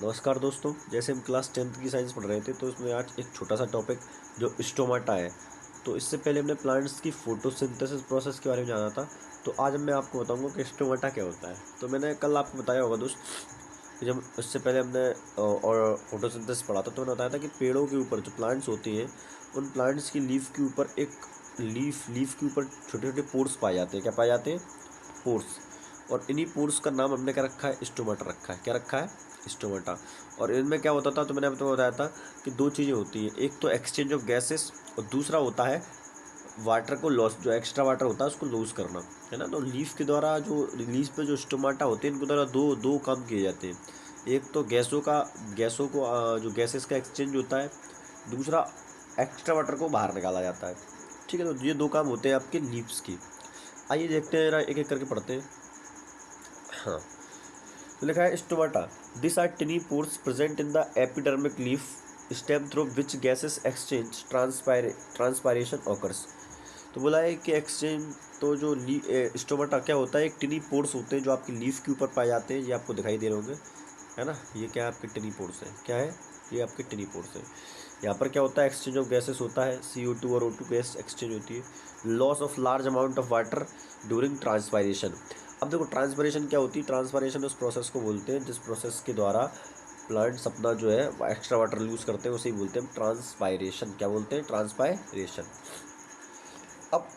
नमस्कार दोस्तों, जैसे हम क्लास 10th की साइंस पढ़ रहे थे तो उसमें आज एक छोटा सा टॉपिक जो स्टोमाटा है। तो इससे पहले हमने प्लांट्स की फोटोसिंथेसिस प्रोसेस के बारे में जाना था। तो आज मैं आपको बताऊंगा कि स्टोमाटा क्या होता है। तो मैंने कल आपको बताया होगा दोस्त कि जब इससे पहले हमने और फोटोसिंथेसिस पढ़ा था तो मैंने बताया था कि पेड़ों के ऊपर जो प्लांट्स होती हैं उन प्लांट्स की लीफ के ऊपर एक लीफ के ऊपर छोटे छोटे पोर्स पाए जाते हैं। क्या पाए जाते हैं? पोर्स। और इन्हीं पोर्स का नाम हमने क्या रखा है? स्टोमाटा रखा है। क्या रखा है? स्टोमाटा। और इनमें क्या होता था तो मैंने आपको बताया था कि दो चीज़ें होती हैं, एक तो एक्सचेंज ऑफ गैसेस और दूसरा होता है वाटर को लॉस, जो एक्स्ट्रा वाटर होता है उसको लूज़ करना, है ना। तो लीफ के द्वारा जो लीफ पे जो स्टोमाटा होते हैं इनके द्वारा दो दो काम किए जाते हैं। एक तो गैसों को जो गैसेस का एक्सचेंज होता है, दूसरा एक्स्ट्रा वाटर को बाहर निकाला जाता है। ठीक है, तो ये दो काम होते हैं आपके लीव्स की। आइए देखते हैं, एक एक करके पढ़ते हैं। हाँ, तो लिखा है stomata. This are tiny pores present in the epidermic leaf stem through which gases exchange transpiration occurs. तो बोला है कि एक्सचेंज, तो जो स्टोमाटा क्या होता है, एक टिनी पोर्स होते हैं जो आपकी लीफ के ऊपर पाए जाते हैं। ये आपको दिखाई दे रहे होंगे, है ना। ये क्या है? आपके टिनी पोर्स है। क्या है? ये आपके टिनी पोर्स है। यहाँ पर क्या होता है? एक्सचेंज ऑफ गैसेस होता है, CO2 और O2 गैस एक्सचेंज होती है। Loss of large amount of water during transpiration. अब देखो ट्रांसपायरेशन क्या होती है? ट्रांसपायरेशन उस प्रोसेस को बोलते हैं जिस प्रोसेस के द्वारा प्लांट्स अपना जो है एक्स्ट्रा वाटर लूज करते हैं, उसे ही बोलते हैं ट्रांसपायरेशन। क्या बोलते हैं? ट्रांसपायरेशन। अब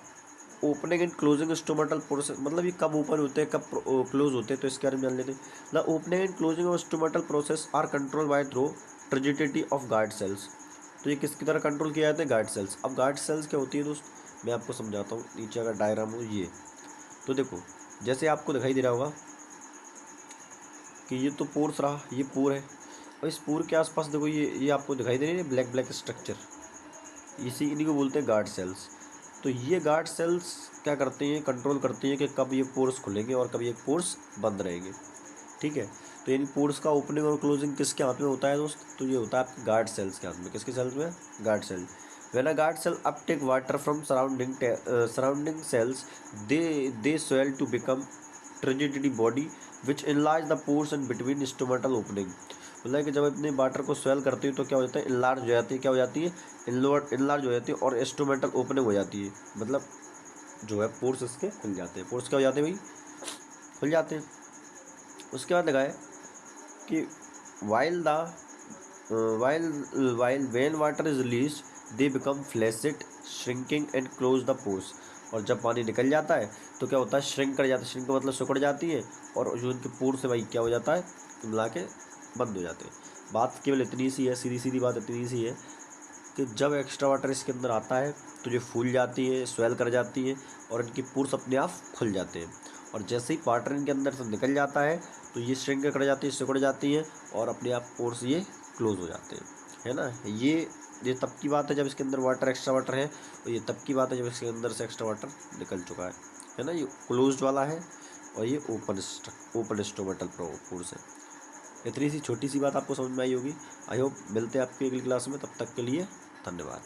opening and closing stomatal process, मतलब ये कब ओपन होते हैं, कब क्लोज होते हैं, तो इसके बारे में जान लेते हैं। The opening and closing of stomatal process are control by through turgidity of guard cells. तो ये किसकी तरह कंट्रोल किया जाता है? Guard cells. अब गार्ड सेल्स क्या होती है दोस्त, मैं आपको समझाता हूँ। नीचे अगर डायग्राम हो ये, तो देखो जैसे आपको दिखाई दे रहा होगा कि ये तो पोर्स रहा, ये पोर है। और इस पोर के आसपास देखो ये आपको दिखाई दे रही है ब्लैक ब्लैक स्ट्रक्चर, इन्हीं को बोलते हैं गार्ड सेल्स। तो ये गार्ड सेल्स क्या करते हैं? कंट्रोल करती हैं कि कब ये पोर्स खुलेंगे और कब ये पोर्स बंद रहेंगे। ठीक है, तो इन पोर्स का ओपनिंग और क्लोजिंग किसके हाथ में होता है दोस्त? तो ये होता है आपके गार्ड सेल्स के हाथ में। किसके सेल्स में? Guard cell. When a guard cell uptake water from surrounding cells, they swell to become turgidity body which enlarge the pores in between stomatal opening. मतलब कि जब अपने वाटर को स्वेल करती है तो क्या हो जाता है? इनलार्ज हो जाती है। क्या हो जाती है? इनलार्ज हो जाती है और स्टोमेटल ओपनिंग हो जाती है। मतलब जो है पोर्स इसके खुल जाते हैं। पोर्स क्या हो जाते हैं भाई? खुल जाते हैं। उसके बाद लगाए कि while the while when water is released they become flaccid shrinking and close the pores। और जब पानी निकल जाता है तो क्या होता है? श्रिंक कर जाता है। श्रिंक का मतलब सिकुड़ जाती है और जो उनके पोर से भाई क्या हो जाता है? मिला के बंद हो जाते हैं। बात केवल इतनी सी है, सीधी सीधी बात इतनी सी है कि जब एक्स्ट्रा वाटर इसके अंदर आता है तो ये फूल जाती है, स्वेल कर जाती है और इनकी पोर्स अपने आप खुल जाते हैं। और जैसे ही वाटर इनके अंदर से निकल जाता है तो ये श्रिंक कर जाती है, सिकुड़ जाती है और अपने आप पोर्स ये क्लोज हो जाते हैं, है ना। ये तब की बात है जब इसके अंदर वाटर एक्स्ट्रा वाटर है, और ये तब की बात है जब इसके अंदर से एक्स्ट्रा वाटर निकल चुका है ना। ये क्लोज्ड वाला है और ये ओपन स्टोमेटल पोर्स है। इतनी सी छोटी सी बात आपको समझ में आई होगी। आई होप मिलते हैं आपकी अगली क्लास में, तब तक के लिए धन्यवाद।